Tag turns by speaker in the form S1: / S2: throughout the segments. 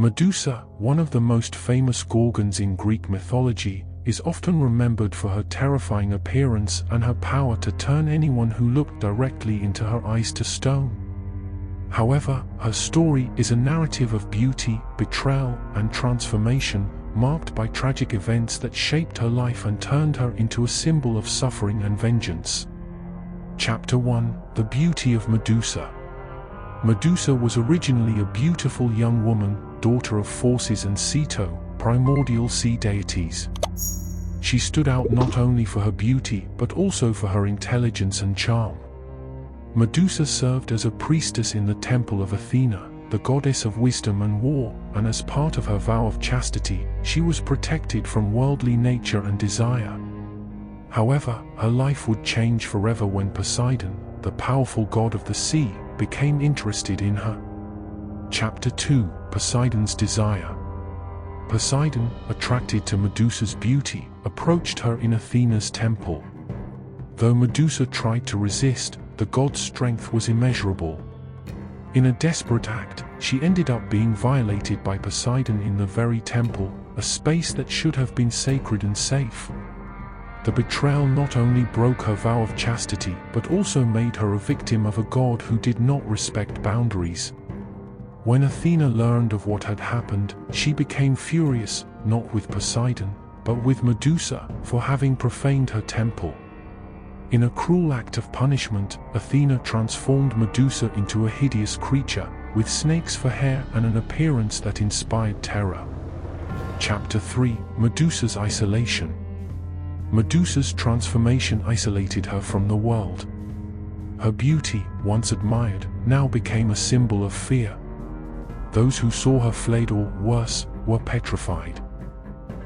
S1: Medusa, one of the most famous Gorgons in Greek mythology, is often remembered for her terrifying appearance and her power to turn anyone who looked directly into her eyes to stone. However, her story is a narrative of beauty, betrayal, and transformation, marked by tragic events that shaped her life and turned her into a symbol of suffering and vengeance. Chapter 1: The Beauty of Medusa. Medusa was originally a beautiful young woman, daughter of Perseus and Ceto, primordial sea deities. She stood out not only for her beauty but also for her intelligence and charm. Medusa served as a priestess in the temple of Athena, the goddess of wisdom and war, and as part of her vow of chastity, she was protected from worldly nature and desire. However, her life would change forever when Poseidon, the powerful god of the sea, became interested in her. Chapter 2: Poseidon's Desire. Poseidon, attracted to Medusa's beauty, approached her in Athena's temple. Though Medusa tried to resist, the god's strength was immeasurable. In a desperate act, she ended up being violated by Poseidon in the very temple, a space that should have been sacred and safe. The betrayal not only broke her vow of chastity but also made her a victim of a god who did not respect boundaries. When Athena learned of what had happened, she became furious, not with Poseidon, but with Medusa, for having profaned her temple. In a cruel act of punishment, Athena transformed Medusa into a hideous creature, with snakes for hair and an appearance that inspired terror. Chapter 3: Medusa's Isolation. Medusa's transformation isolated her from the world. Her beauty, once admired, now became a symbol of fear. Those who saw her flayed or, worse, were petrified.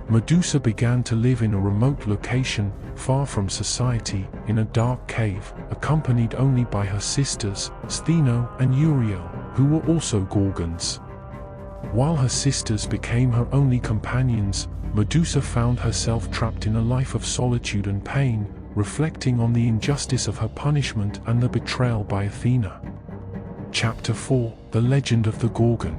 S1: Medusa began to live in a remote location, far from society, in a dark cave, accompanied only by her sisters, Stheno and Uriel, who were also Gorgons. While her sisters became her only companions, Medusa found herself trapped in a life of solitude and pain, reflecting on the injustice of her punishment and the betrayal by Athena. Chapter 4: The Legend of the Gorgon.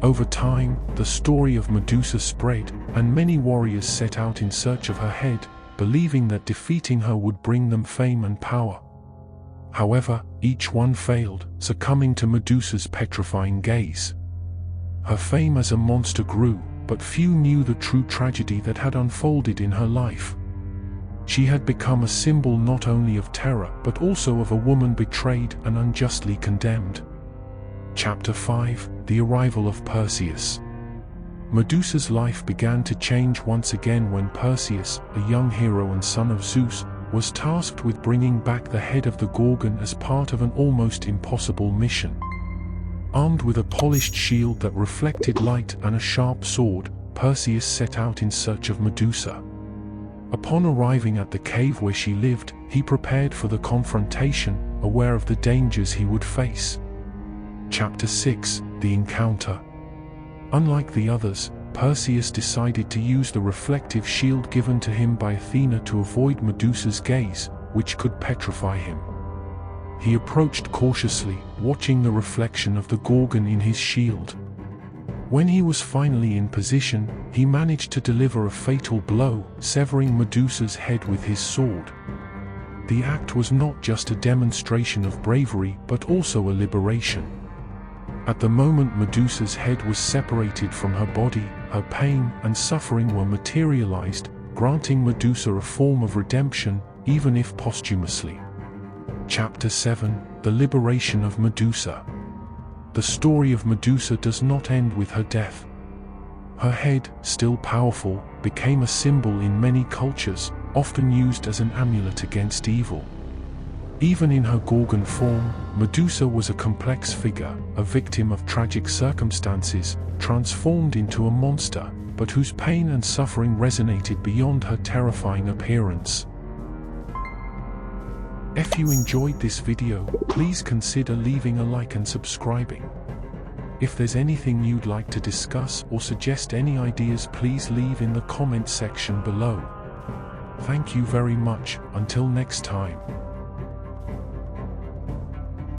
S1: Over time, the story of Medusa spread, and many warriors set out in search of her head, believing that defeating her would bring them fame and power. However, each one failed, succumbing to Medusa's petrifying gaze. Her fame as a monster grew, but few knew the true tragedy that had unfolded in her life. She had become a symbol not only of terror but also of a woman betrayed and unjustly condemned. Chapter 5: The Arrival of Perseus. Medusa's life began to change once again when Perseus, a young hero and son of Zeus, was tasked with bringing back the head of the Gorgon as part of an almost impossible mission. Armed with a polished shield that reflected light and a sharp sword, Perseus set out in search of Medusa. Upon arriving at the cave where she lived, he prepared for the confrontation, aware of the dangers he would face. Chapter 6: The Encounter. Unlike the others, Perseus decided to use the reflective shield given to him by Athena to avoid Medusa's gaze, which could petrify him. He approached cautiously, watching the reflection of the Gorgon in his shield. When he was finally in position, he managed to deliver a fatal blow, severing Medusa's head with his sword. The act was not just a demonstration of bravery but also a liberation. At the moment Medusa's head was separated from her body, her pain and suffering were materialized, granting Medusa a form of redemption, even if posthumously. Chapter 7: The Liberation of Medusa. The story of Medusa does not end with her death. Her head, still powerful, became a symbol in many cultures, often used as an amulet against evil. Even in her Gorgon form, Medusa was a complex figure, a victim of tragic circumstances, transformed into a monster, but whose pain and suffering resonated beyond her terrifying appearance. If you enjoyed this video, please consider leaving a like and subscribing. If there's anything you'd like to discuss or suggest any ideas, please leave in the comment section below. Thank you very much. Until next time.